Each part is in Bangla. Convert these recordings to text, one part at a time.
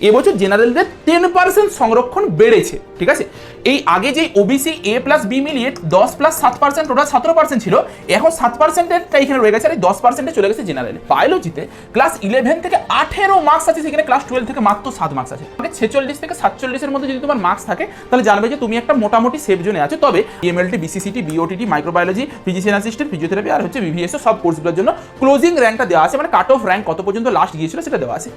এবছর জেনারেলদের 10% সংরক্ষণ বেড়েছে, ঠিক আছে। এই আগে যে ওবিসি এ প্লাস বি মিলিয়ে 10+7% টোটাল 17% ছিল, এখন 7%টা এখানে রয়ে গেছে, আর এই 10%-এ চলে গেছে জেনারেলে। বায়োলজিতে ক্লাস 11 থেকে 18 মার্কস আছে, সেখানে ক্লাস 12 থেকে মাত্র 7 মার্কস আছে। মানে 46 থেকে 47-এর মধ্যে যদি তোমার মার্কস থাকে তাহলে জানবে যে তুমি একটা মোটামুটি সেফ জোনে আছো। তবে MLT, BCCT, BOTT, microbiology, physician assistant, physiotherapy আর হচ্ছে বিভিএসও সব কোর্সগুলোর জন্য ক্লোজিং র্যাঙ্কটা দেওয়া আছে, মানে কাট অফ র্যাঙ্ক কত পর্যন্ত লাস্ট গিয়েছিল সেটা দেওয়া আছে।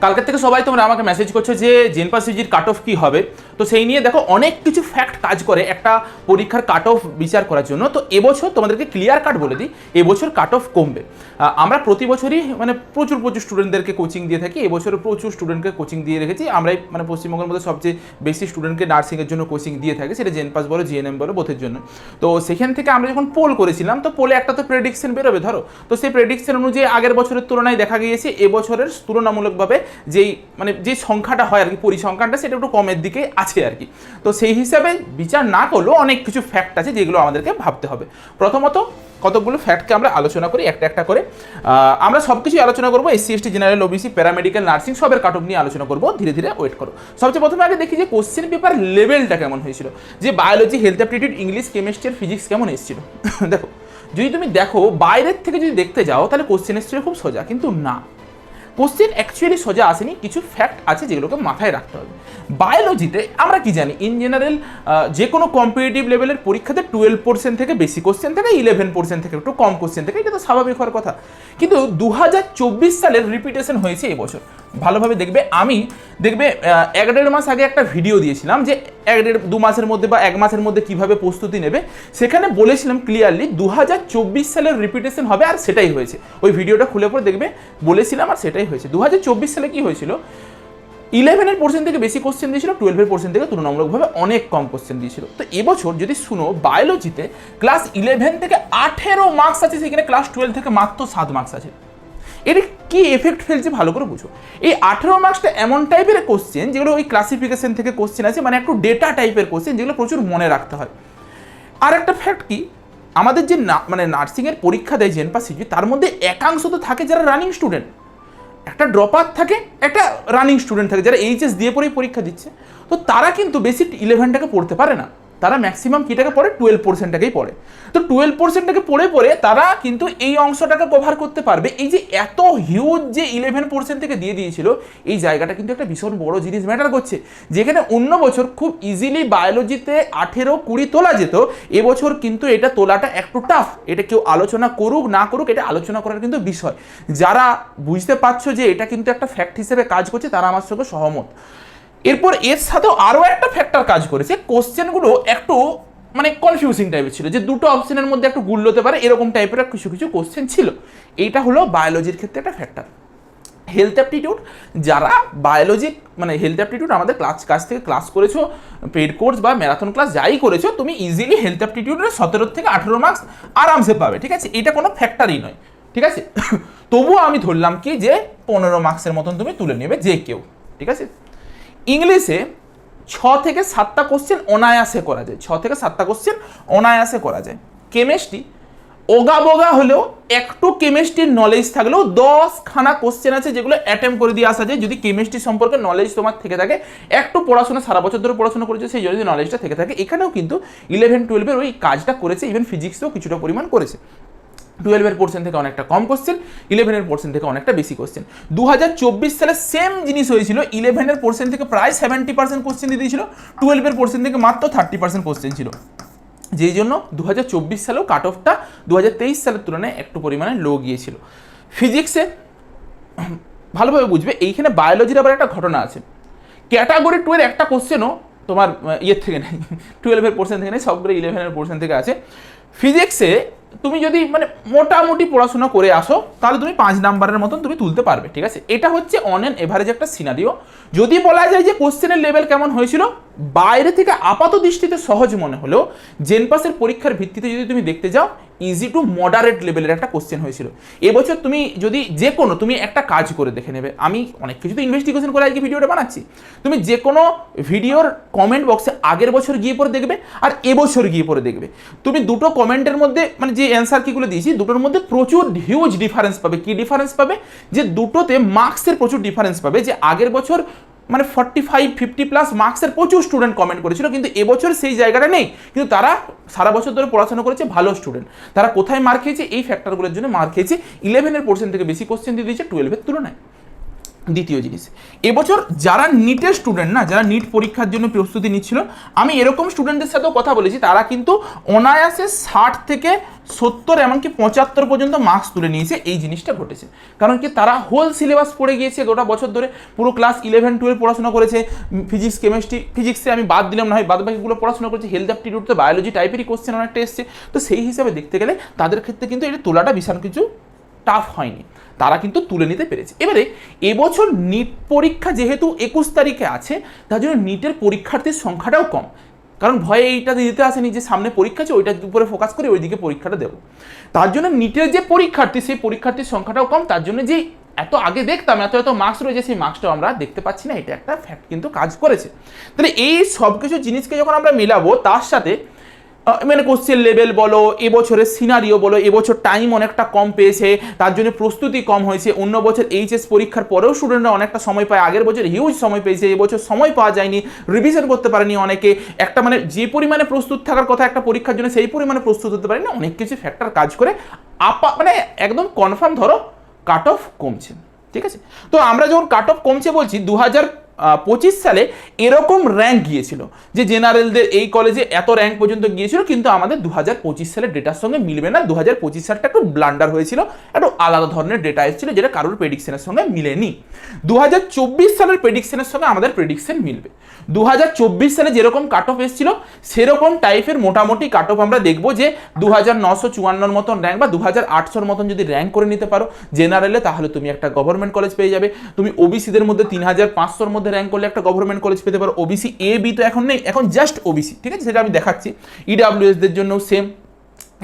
কালকের থেকে সবাই তোমরা আমাকে মেসেজ করছো যে জেনপাস ইউজির কাট অফ কী হবে, তো সেই নিয়ে দেখো অনেক কিছু ফ্যাক্ট কাজ করে একটা পরীক্ষার কাট অফ বিচার করার জন্য। তো এবছর তোমাদেরকে ক্লিয়ার কাট বলে দিই, এবছর কাট অফ কমবে। আমরা প্রতি বছরই মানে প্রচুর স্টুডেন্টদেরকে কোচিং দিয়ে থাকি, এবছরও প্রচুর স্টুডেন্টকে কোচিং দিয়ে রেখেছি। আমরাই মানে পশ্চিমবঙ্গের মধ্যে সবচেয়ে বেশি স্টুডেন্টকে নার্সিংয়ের জন্য কোচিং দিয়ে থাকি, সেটা জেনপাস বলো জিএনএম বলো বোথের জন্য। তো সেখান থেকে আমরা যখন পোল করেছিলাম, তো পোলে একটা তো প্রেডিকশন বেরোবে ধরো, তো সেই প্রেডিকশন অনুযায়ী আগের বছরের তুলনায় দেখা গিয়েছে এবছরের তুলনামূলকভাবে যেই মানে যে সংখ্যাটা হয় আর কি, পরিসংখ্যানটা সেটা একটু কমের দিকে আছে আর কি। তো সেই হিসাবে বিচার না করলেও অনেক কিছু ফ্যাক্ট আছে যেগুলো আমাদেরকে ভাবতে হবে। প্রথমত কতগুলো ফ্যাক্টকে আমরা আলোচনা করি একটা একটা করে। আমরা সব কিছুই আলোচনা করবো, SC ST general OBC paramedical nursing সবের কাট অফ নিয়ে আলোচনা করবো, ধীরে ধীরে ওয়েট করো। সবচেয়ে প্রথমে আগে দেখি যে কোশ্চেন পেপার লেভেলটা কেমন হয়েছিল, যে biology, health aptitude, English, chemistry আর ফিজিক্স কেমন এসেছিল। দেখো যদি তুমি দেখো বাইরের থেকে যদি দেখতে যাও তাহলে কোশ্চেন এসেছিল খুব সোজা, কিন্তু না, কোশ্চেন অ্যাকচুয়ালি সোজা আসেনি, কিছু ফ্যাক্ট আছে যেগুলোকে মাথায় রাখতে হবে। বায়োলজিতে আমরা কি জানি, ইন জেনারেল যে কোনো কম্পিটিটিভ লেভেলের পরীক্ষাতে 12% থেকে বেশি কোশ্চেন থাকে, 11% থেকে একটু কম কোশ্চেন থাকে, এটা তো স্বাভাবিক হওয়ার কথা। কিন্তু 2024 সালের রিপিটেশন হয়েছে এবছর, ভালোভাবে দেখবে। আমি দেখবে 1-1.5 মাস আগে একটা ভিডিও দিয়েছিলাম যে 1-2 মাসের মধ্যে বা 1 মাসের মধ্যে কিভাবে প্রস্তুতি নেবে, সেখানে বলেছিলাম ক্লিয়ারলি 2024 সালের রিপিটেশন হবে, আর সেটাই হয়েছে। ওই ভিডিওটা খুলে পরে দেখবে, বলেছিলাম আর সেটাই হয়েছে। 2024 সালে কি হয়েছিল, 11% থেকে বেশি কোশ্চেন দিয়েছিল, 12% থেকে তুলনামূলকভাবে অনেক কম কোশ্চেন দিয়েছিল। তো এবছর যদি শুনো বায়োলজিতে ক্লাস 11 থেকে 18 মার্কস আছে, সেখানে ক্লাস 12 থেকে মাত্র 7 মার্কস আছে। এর কি এফেক্ট ফেলছে ভালো করে বুঝো। এই 18 মার্কসটা এমন টাইপের কোশ্চেন যেগুলো ওই ক্লাসিফিকেশন থেকে কোশ্চেন আছে, মানে একটু ডেটা টাইপের কোশ্চেন যেগুলো প্রচুর মনে রাখতে হয়। আর একটা ফ্যাক্ট কি, আমাদের যে মানে নার্সিংয়ের পরীক্ষা দেয় জেনপাস ইউজি, তার মধ্যে একাংশ তো থাকে যারা রানিং স্টুডেন্ট, একটা ড্রপার থাকে, একটা রানিং স্টুডেন্ট থাকে যারা এইচএস দিয়ে পরেই পরীক্ষা দিচ্ছে। তো তারা কিন্তু বেশি 11টাকে পড়তে পারে না, তারা ম্যাক্সিমাম কিটাকে পড়ে 12%টাকেই পড়ে। তো 12%টাকে পড়ে তারা কিন্তু এই অংশটাকে কভার করতে পারবে। এই যে এত হিউজ যে 11% থেকে দিয়ে দিয়েছিল, এই জায়গাটা কিন্তু একটা ভীষণ বড় জিনিস ম্যাটার করছে। যেখানে অন্য বছর খুব ইজিলি বায়োলজিতে 18-20 তোলা যেত, এবছর কিন্তু এটা তোলাটা একটু টাফ। এটা কেউ আলোচনা করুক না করুক, এটা আলোচনা করার কিন্তু বিষয়। যারা বুঝতে পারছো যে এটা কিন্তু একটা ফ্যাক্ট হিসেবে কাজ করছে, তারা আমার সঙ্গে সহমত। এরপর এর সাথেও আরও একটা ফ্যাক্টর কাজ করেছে, কোশ্চেনগুলো একটু মানে কনফিউজিং টাইপের ছিল, যে দুটো অপশনের মধ্যে একটু গুল হতে পারে এরকম টাইপের কিছু কিছু কোশ্চেন ছিল। এইটা হলো বায়োলজির ক্ষেত্রে একটা ফ্যাক্টর। হেলথ অ্যাপটিটিউড, যারা বায়োলজি মানে হেলথ অ্যাপটিটিউড আমাদের কাছ থেকে ক্লাস করেছো, পেড কোর্স বা ম্যারাথন ক্লাস যাই করেছো, তুমি ইজিলি হেলথ অ্যাপটিটিউডের 17 থেকে 18 মার্কস আরামসে পাবে, ঠিক আছে। এটা কোনো ফ্যাক্টরই নয়, ঠিক আছে। তবুও আমি ধরলাম কি যে 15 মার্কসের মতন তুমি তুলে নেবে যে কেউ, ঠিক আছে। ইংলিশে 6 থেকে 7টা কোশ্চেন অনায়াসে করা যায়, 6 থেকে 7টা কোশ্চেন অনায়াসে করা যায়। কেমিস্ট্রি ওগাবোগা হলেও একটু কেমিস্ট্রির নলেজ থাকলেও 10খানা কোশ্চেন আছে যেগুলো অ্যাটেম্প করে দিয়ে আসা যায়, যদি কেমিস্ট্রি সম্পর্কে নলেজ তোমার থেকে থাকে, একটু পড়াশোনা সারা বছর ধরে পড়াশোনা করেছে সেই যদি নলেজটা থেকে থাকে। এখানেও কিন্তু 11-12 ওই কাজটা করেছে, ইভেন ফিজিক্সেও কিছুটা পরিমাণ করেছে। 12% থেকে অনেকটা কম কোশ্চেন, 11% থেকে অনেকটা বেশি কোশ্চেন। 2024 সালে সেম জিনিস হয়েছিল, 11% থেকে প্রায় 70% কোশ্চেন দিয়ে দিয়েছিল, 12% থেকে মাত্র 30% কোশ্চেন ছিল, যেই জন্য 2024 সালেও কাট অফটা 2023 সালের তুলনায় একটু পরিমাণে লো গিয়েছিল। ফিজিক্সে ভালোভাবে বুঝবে, এইখানে বায়োলজির আবার একটা ঘটনা আছে। ক্যাটাগরি 2 এর একটা কোশ্চেনও তোমার ইয়ের থেকে নেই, 12% থেকে নেই, সবগুলো 11% থেকে আছে। ফিজিক্সে তুমি যদি মানে মোটামুটি পড়াশোনা করে আসো তাহলে তুমি 5 নাম্বারের মতন তুমি তুলতে পারবে, ঠিক আছে। এটা হচ্ছে অন অ্যান এভারেজ একটা সিনারিও। যদি বলা যায় যে কোশ্চেনের লেভেল কেমন হয়েছিল, বাইরে থেকে আপাত দৃষ্টিতে সহজ মনে হলেও জেনপাসের পরীক্ষার ভিত্তিতে যদি তুমি দেখতে যাও, ইজি টু মডারেট লেভেলের একটা কোশ্চেন হয়েছিল। এবছর তুমি যদি যে কোনো তুমি একটা কাজ করে দেখে নেবে, আমি অনেক কিছু তো ইনভেস্টিগেশন করে আজকে ভিডিওটা বানাচ্ছি, তুমি যে কোনো ভিডিওর কমেন্ট বক্সে আগের বছর গিয়ে পরে দেখবে আর এবছর গিয়ে পরে দেখবে, তুমি দুটো কমেন্টের মধ্যে মানে যে অ্যান্সার কিগুলো দিয়েছি দুটোর মধ্যে প্রচুর হিউজ ডিফারেন্স পাবে। কি ডিফারেন্স পাবে? যে দুটোতে মার্কসের প্রচুর ডিফারেন্স পাবে। যে আগের বছর মানে 45-50+ মার্কসের প্রচুর স্টুডেন্ট কমেন্ট করেছিল, কিন্তু এবছর সেই জায়গাটা নেই। কিন্তু তারা সারা বছর ধরে পড়াশোনা করেছে, ভালো স্টুডেন্ট। তারা কোথায় মার্ক খেয়েছে? এই ফ্যাক্টরগুলোর জন্য মার্ক খেয়েছে। 11-এর পোর্শন থেকে বেশি কোশ্চেন দিয়ে দিয়েছে 12-এর তুলনায়। দ্বিতীয় জিনিস, এবছর যারা নিটের স্টুডেন্ট না, যারা নিট পরীক্ষার জন্য প্রস্তুতি নিচ্ছিল, আমি এরকম স্টুডেন্টদের সাথেও কথা বলেছি, তারা কিন্তু অনায়াসে 60 থেকে 70 এমনকি 75 পর্যন্ত মার্কস তুলে নিয়েছে। এই জিনিসটা ঘটেছে কারণ কি তারা হোল সিলেবাস পড়ে গিয়েছে, গোটা বছর ধরে পুরো ক্লাস 11-12 পড়াশোনা করেছে। ফিজিক্স, কেমিস্ট্রি, ফিজিক্সে আমি বাদ দিলাম না হয়, বাদ বাকিগুলো পড়াশোনা করেছে। হেলথ অ্যাপটিটিউড তো বায়োলজি টাইপেরই কোশ্চেন অনেকটা এসছে। তো সেই হিসাবে দেখতে গেলে তাদের ক্ষেত্রে কিন্তু এটা তোলাটা বিশাল কিছু টাফ হয়নি, তারা কিন্তু তুলে নিতে পেরেছে। এবারে এবছর নিট পরীক্ষা যেহেতু 21 তারিখে আছে, তার জন্য নিটের পরীক্ষার্থীর সংখ্যাটাও কম। কারণ ভয়ে এইটা দিতে আসেনি যে সামনে পরীক্ষা আছে, ওইটার উপরে ফোকাস করে ওইদিকে পরীক্ষাটা দেবো। তার জন্য নিটের যে পরীক্ষার্থী, সেই পরীক্ষার্থীর সংখ্যাটাও কম। তার জন্য যে এত আগে দেখতাম এত মার্কস রয়েছে, সেই মার্কসটাও আমরা দেখতে পাচ্ছি না। এটা একটা ফ্যাক্ট কিন্তু কাজ করেছে। তাহলে এই সব কিছু জিনিসকে যখন আমরা মেলাবো, তার সাথে মানে কোশ্চেন লেভেল বলো, এবছরের সিনারিও বলো, এবছর টাইম অনেকটা কম পেয়েছে, তার জন্য প্রস্তুতি কম হয়েছে। অন্য বছর এইচএস পরীক্ষার পরেও স্টুডেন্টরা অনেকটা সময় পায়, আগের বছর হিউজ সময় পেয়েছে, এবছর সময় পাওয়া যায়নি, রিভিশন করতে পারেনি অনেকে। একটা মানে যে পরিমাণে প্রস্তুত থাকার কথা একটা পরীক্ষার জন্য, সেই পরিমাণে প্রস্তুত হতে পারেনি। অনেক কিছু ফ্যাক্টর কাজ করে মানে একদম কনফার্ম ধরো কাট অফ কমছে। ঠিক আছে, তো আমরা যখন কাট অফ কমছে বলছি, 2025 সালে এরকম র্যাঙ্ক গিয়েছিল যে জেনারেলদের এই কলেজে এত র্যাঙ্ক পর্যন্ত গিয়েছিল, কিন্তু আমাদের 2025 সালের ডেটার সঙ্গে মিলবে না। 2025 সালটা একটু ব্লান্ডার হয়েছিল, একটু আলাদা ধরনের ডেটা এসেছিল, যেটা কারোর প্রেডিকশনের সঙ্গে মিলেনি। 2024 সালের প্রেডিকশনের সঙ্গে আমাদের প্রেডিকশন মিলবে। 2024 সালে যেরকম কাট অফ এসেছিল সেরকম টাইপের মোটামুটি কাট অফ আমরা দেখবো, যে 2954 মতন র্যাঙ্ক বা 2800 মতন যদি র্যাঙ্ক করে নিতে পারো জেনারেলে, তাহলে তুমি একটা গভর্নমেন্ট কলেজ পেয়ে যাবে। তুমি ওবিসিদের মধ্যে 3500-র মধ্যে র্যাঙ্ক করলে একটা গভর্নমেন্ট কলেজ পেতে পারো। ওবিসি এ বি তো এখন নেই, এখন জাস্ট ওবিসি। ঠিক আছে, সেটা আমি দেখাচ্ছি। ইডাব্লিউএসদের জন্য সেম,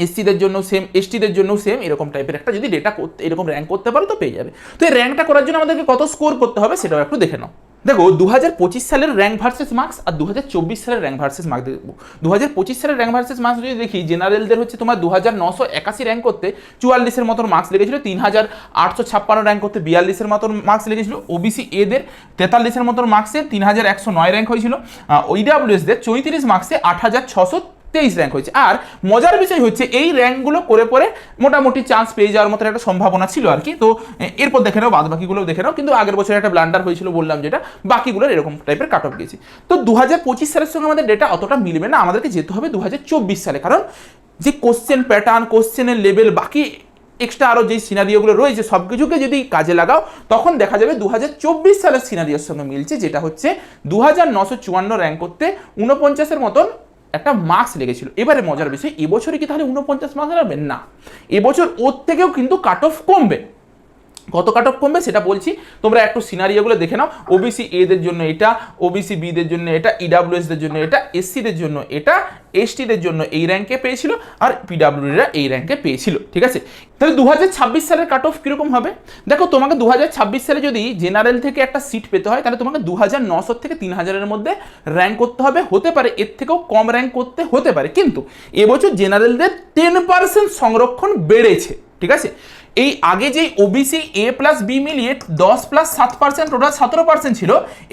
এসসিদের জন্য সেম, এসটিদের জন্য সেম, এরকম টাইপের একটা যদি ডেটা করতে এরকম র্যাঙ্ক করতে পারো তো পেয়ে যাবে। তো এই র্যাঙ্কটা করার জন্য আমাদেরকে কত স্কোর করতে হবে সেটাও একটু দেখে নাও। দেখো 2025 সালের র্যাঙ্ক ভার্সেস মার্কস আর 2024 সালের র্যাঙ্ক ভার্সেস মার্কস দেখবো। 2025 সালের র্যাঙ্ক ভার্সেস মার্কস যদি দেখি, জেনারেলদের হচ্ছে তোমার 2981 র্যাঙ্ক করতে 44-এর মতন মার্কস লেগেছিল, 3856 র্যাঙ্ক করতে 42-এর মতন মার্কস লেগেছিল। ওবিসি এদের 43-এর মতন মার্কসে 3109 র্যাঙ্ক হয়েছিল। ইডাব্লিউএসদের 34 মার্কসে 8623 র্যাঙ্ক হয়েছে। আর মজার বিষয় হচ্ছে এই র্যাঙ্কগুলো করে পরে মোটামুটি চান্স পেয়ে যাওয়ার মতো একটা সম্ভাবনা ছিল আর কি। তো এরপর দেখে নাও, বাদ বাকিগুলো দেখে নাও। কিন্তু আগের বছর একটা ব্লান্ডার হয়েছিল বললাম, যেটা বাকিগুলোর এরকম টাইপের কাট অফ গেছে। তো 2025 সালের সঙ্গে আমাদের ডেটা অতটা মিলবে না, আমাদেরকে যেতে হবে 2024 সালে। কারণ যে কোশ্চেন প্যাটার্ন, কোশ্চেনের লেভেল, বাকি এক্সট্রা আরও যে সিনারিওগুলো রয়েছে সব কিছুকে যদি কাজে লাগাও, তখন দেখা যাবে 2024 সালের সিনারিওর সঙ্গে মিলছে, যেটা হচ্ছে 2954 র্যাঙ্ক করতে 49-এর মতন একটা মার্কস লেগেছিল। এবারে মজার বিষয়, এবছরে কি তাহলে 49 মার্কস লাগবে না, এবছর ওর থেকেও কিন্তু কাট অফ কমবে। কত কাট অফ কমবে সেটা বলছি, তোমরা একটু সিনারিওগুলো দেখে নাও। ওবিসি এদের জন্য এটা, ওবিসি বিদের জন্য এটা, ইডাব্লিউএসদের জন্য এটা, এসসিদের জন্য এটা, এসটিদের জন্য এই র্যাঙ্কে পেয়েছিল, আর পিডাব্লিউডিরা এই র্যাঙ্কে পেয়েছিল। ঠিক আছে, তাহলে 2026 সালের কাট অফ কীরকম হবে দেখো। তোমাকে 2026 সালে যদি জেনারেল থেকে একটা সিট পেতে হয়, তাহলে তোমাকে 2900 থেকে 3000-এর মধ্যে র্যাঙ্ক করতে হবে। হতে পারে এর থেকেও কম র্যাঙ্ক করতে হতে পারে, কিন্তু এবছর জেনারেলদের 10% সংরক্ষণ বেড়েছে। ঠিক আছে, এই আগে যে ওবিসি এ প্লাস বি মিলিয়ে 10 + 7% টোটাল 17% ছিল,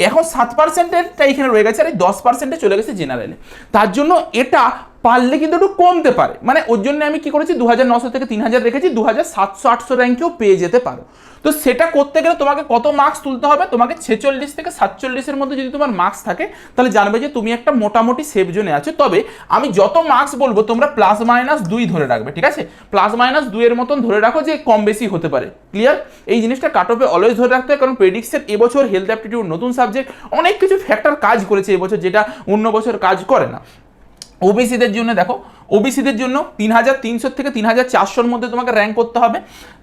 এখন 7%-টা এখানে রয়ে গেছে, আর এই 10%-এ চলে গেছে জেনারেলে। তার জন্য এটা পারলে কিন্তু একটু কমতে পারে। মানে ওর জন্য আমি কি করেছি, 2900 থেকে 3000 রেখেছি, 2700-800 র্যাঙ্কেও পেয়ে যেতে পারো। তো সেটা করতে গেলে তোমাকে কত মার্কস তুলতে হবে, তোমাকে 46 থেকে 47-এর মধ্যে যদি তোমার মার্কস থাকে, তাহলে জানবে যে তুমি একটা মোটামুটি সেফ জোনে আছো। তবে আমি যত মার্কস বলবো তোমরা +- 2 ধরে রাখবে। ঠিক আছে, +-2-এর মতন ধরে রাখো, যে কম বেশি হতে পারে। ক্লিয়ার? এই জিনিসটা কাট অফে অলওয়েজ ধরে রাখতে হয়, কারণ প্রেডিকশন এবছর হেলথ অ্যাপটিটিউড নতুন সাবজেক্ট, অনেক কিছু ফ্যাক্টর কাজ করেছে এবছর, যেটা অন্য বছর কাজ করে না। ওবিসিদের জন্য দেখো, ওবিসিদের জন্য 3300 থেকে 3400-এর মধ্যে তোমাকে র্যাঙ্ক করতে হবে।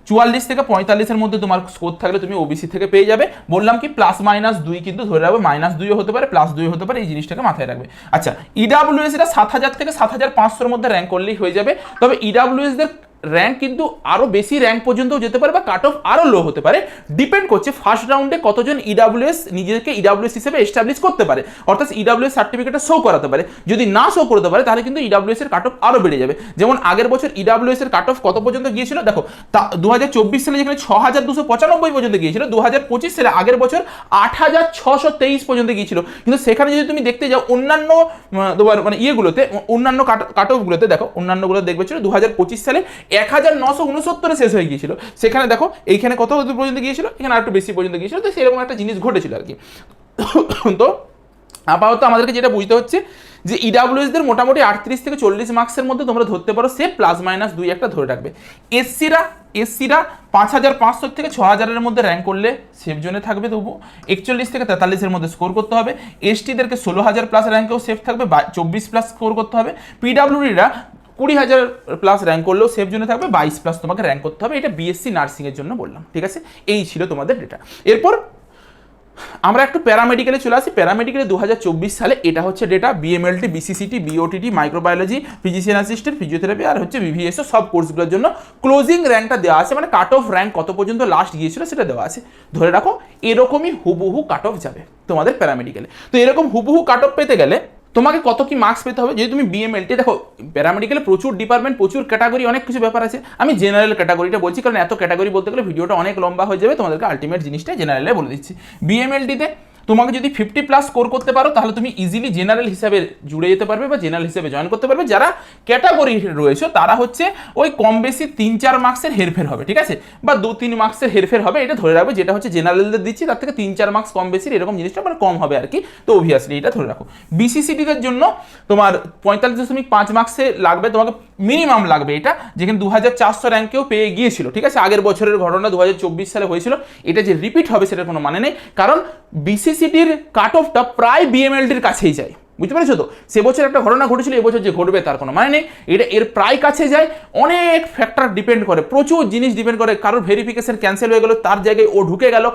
44 থেকে 45-এর মধ্যে তোমার স্কোর থাকলে তুমি ওবিসি থেকে পেয়ে যাবে। বললাম কি +-2 কিন্তু ধরে রাখবে, -2 হতে পারে, +2 হতে পারে, এই জিনিসটাকে মাথায় রাখবে। আচ্ছা, ইডাব্লিউএস এটা 7000 থেকে 7500-এর মধ্যে র্যাঙ্ক করলেই হয়ে যাবে। তবে ইডাব্লিউএস দের র্যাঙ্ক কিন্তু আরো বেশি র্যাঙ্ক পর্যন্তও যেতে পারে বা কাট অফ আরো লো হতে পারে, ডিপেন্ড করছে ফার্স্ট রাউন্ডে কতজন ইডাব্লিউএস নিজেকে ইডাব্লিউএস হিসেবে এস্টাবলিশ করতে পারে, অর্থাৎ ইডাব্লিউএস সার্টিফিকেটটা শো করাতে পারে। যদি না শো করতে পারে তাহলে কিন্তু ইডাব্লিউএস এর কাট অফ আরো বেড়ে যাবে। যেমন আগের বছর ইডাব্লিউএস এর কাট অফ কত পর্যন্ত গিয়েছিল দেখো, 2024 সালে যেখানে 6295 পর্যন্ত গিয়েছিল, 2025 সালে আগের বছর 8623 পর্যন্ত গিয়েছিল। কিন্তু সেখানে যদি তুমি দেখতে যাও অন্যান্য তোমার মানে ইয়েগুলোতে, অন্যান্য কাট অফগুলোতে দেখো, অন্যান্যগুলো দেখবে ছিল 2025 সালে 1969 শেষ হয়ে গিয়েছিল। সেখানে দেখো এইখানে কত পর্যন্ত গিয়েছিল, এখানে আরেকটু বেশি পর্যন্ত গিয়েছিল। তো সেরকম একটা জিনিস ঘটেছিল আর কি। তো আপাতত আমাদেরকে যেটা বুঝতে হচ্ছে যে ইডাব্লিউএস দের মোটামুটি 38 থেকে 40 মার্কসের মধ্যে তোমরা ধরতে পারো, সে +-2 একটা ধরে রাখবে। এসসিরা 5500 থেকে 6000-এর মধ্যে র্যাঙ্ক করলে সেফ জোনে থাকবে, তবু 41 থেকে 43-এর মধ্যে স্কোর করতে হবে। এসটিদেরকে 16,000+ র্যাঙ্কেও সেফ থাকবে, 24+ স্কোর করতে হবে। পিডাব্লিউডিরা 20,000+ র্যাঙ্ক করলেও সেফ জোনে থাকবে, 22+ তোমাকে র্যাঙ্ক করতে হবে। এটা বিএসসি নার্সিংয়ের জন্য বললাম, ঠিক আছে? এই ছিল তোমাদের ডেটা। এরপর আমরা একটু প্যারামেডিক্যালে চলে আসি। প্যারামেডিক্যালে 2024 সালে এটা হচ্ছে data, BMLT, BCCT, BOTT, microbiology, physician assistant, physiotherapy আর হচ্ছে বিভিএসও সব কোর্সগুলোর জন্য ক্লোজিং র্যাঙ্কটা দেওয়া আছে, মানে কাট অফ র্যাঙ্ক কত পর্যন্ত লাস্ট গিয়েছিল সেটা দেওয়া আছে। ধরে রাখো এরকমই হুবহু কাট অফ যাবে তোমাদের প্যারামেডিক্যালে। তো এরকম হুবহু কাট অফ পেতে গেলে তোমাকে কত কি মার্কস পেতে হবে? যদি তুমি বিএমএলটি দেখো, প্যারামেডিক্যালে প্রচুর ডিপার্টমেন্ট, প্রচুর ক্যাটাগরি, অনেক কিছু ব্যাপার আছে। আমি জেনারেল ক্যাটাগরিটা বলছি, কারণ এত ক্যাটাগরি বলতে গেলে ভিডিওটা অনেক লম্বা হয়ে যাবে। তোমাদেরকে আলটিমেট জিনিসটা জেনারেলে বলে দিচ্ছি। বিএমএলটিতে তোমাকে যদি 50+ স্কোর করতে পারো তাহলে তুমি ইজিলি জেনারেল হিসাবে জুড়ে যেতে পারবে বা জেনারেল হিসাবে জয়েন করতে পারবে। যারা ক্যাটাগরি রয়েছে তারা হচ্ছে ওই কম বেশি 3-4 মার্কসের হেরফের হবে, ঠিক আছে, বা 2-3 মার্কসের হেরফের হবে, এটা ধরে রাখবে। যেটা হচ্ছে জেনারেলদের দিচ্ছি তার থেকে 3-4 মার্কস কম বেশি এরকম জিনিসটা মানে কম হবে আর কি। তো অবভিয়াসলি এটা ধরে রাখো। বিসিসিটিদের জন্য তোমার 45.5 মার্কসে লাগবে, তোমাকে মিনিমাম লাগবে এটা, যেখানে 2400 র্যাঙ্কেও পেয়ে গিয়েছিল, ঠিক আছে? আগের বছরের ঘটনা 2024 সালে হয়েছিল, এটা যে রিপিট হবে সেটার কোনো মানে নেই, কারণ বিসিসিটির কাট অফটা প্রায় বিএমএলটির কাছেই যায়, বুঝতে পেরেছো? তো সে বছর একটা ঘটনা ঘটেছিল, এবছর যে ঘটবে তার কোনো মানে নেই, এটা এর প্রায় কাছে যায়। অনেক ফ্যাক্টর ডিপেন্ড করে, প্রচুর জিনিস ডিপেন্ড করে, কারোর ভেরিফিকেশন ক্যান্সেল হয়ে গেল, তার জায়গায় ও ঢুকে গেল,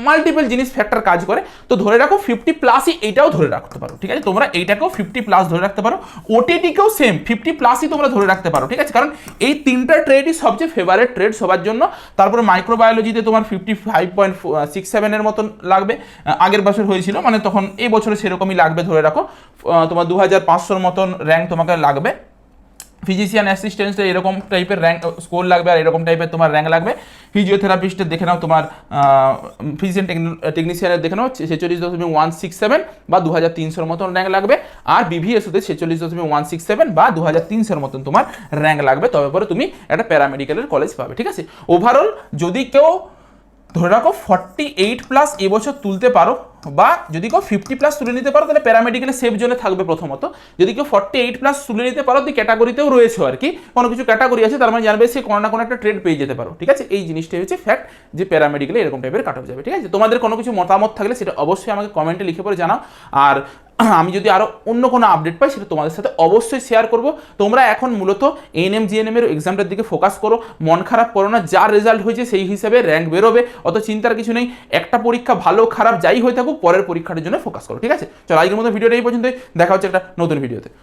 মাল্টিপল জিনিস ফ্যাক্টর কাজ করে। তো ধরে রাখো 50+ই এইটাও ধরে রাখতে পারো, ঠিক আছে? তোমরা এইটাকেও 50+ ধরে রাখতে পারো, ওটিটিকেও সেম 50+ই তোমরা ধরে রাখতে পারো, ঠিক আছে? কারণ এই তিনটা ট্রেডই সবচেয়ে ফেভারিট ট্রেড সবার জন্য। তারপরে মাইক্রোবায়োলজিতে তোমার 55.67-এর মতন লাগবে, আগের বছর হয়েছিল, মানে তখন এই বছরে সেরকমই লাগবে ধরে রাখো। তোমার 2500-র মতন র্যাঙ্ক তোমাকে লাগবে। ফিজিশিয়ান অ্যাসিস্ট্যান্টে এরকম টাইপের র্যাঙ্ক স্কোর লাগবে, আর এরকম টাইপের তোমার র্যাঙ্ক লাগবে। ফিজিওথেরাপিস্টের দেখে নাও, তোমার ফিজিশিয়ান টেকনিশিয়ানের দেখে নাও 46.167 বা 2300-র মতন র্যাঙ্ক লাগবে। আর বিভিএসওতে 46.167 বা 2300-র মতন তোমার র্যাঙ্ক লাগবে, তবে পরে তুমি একটা প্যারামেডিক্যালের কলেজ পাবে, ঠিক আছে? ওভারঅল যদি কেউ ধরে রাখো 48+ এবছর তুলতে পারো, বা যদি কেউ 50+ তুলে নিতে পারো, তাহলে প্যারামেডিক্যালে সেফ জোনে থাকবে প্রথমত। যদি কেউ 48+ তুলে নিতে পারো, তুই ক্যাটাগরিতেও রয়েছে আর কি, কোনো কিছু ক্যাটাগরি আছে, তার মানে জানবে সে কোনো না কোনো একটা ট্রেড পেয়ে যেতে পারো, ঠিক আছে? এই জিনিসটাই হচ্ছে ফ্যাক্ট, যে প্যারামেডিক্যালে এরকম টাইপের কাট অফ যাবে, ঠিক আছে? তোমাদের কোনো কিছু মতামত থাকলে সেটা অবশ্যই আমাকে কমেন্টে লিখে পরে জানাও। আর আমি যদি আরও অন্য কোনো আপডেট পাই সেটা তোমাদের সাথে অবশ্যই শেয়ার করব। তোমরা এখন মূলত এএনএম জিএনএম এর এক্সামটার দিকে ফোকাস করো, মন খারাপ করো না, যা রেজাল্ট হয়েছে সেই হিসাবে র্যাঙ্ক বেরোবে, অত চিন্তার কিছু নেই। একটা পরীক্ষা ভালো খারাপ যাই হয়ে থাকুক, পরের পরীক্ষার জন্য ফোকাস করো, ঠিক আছে? চলো আজকের মতো ভিডিওটা এই পর্যন্তই, দেখা হচ্ছে একটা নতুন ভিডিওতে।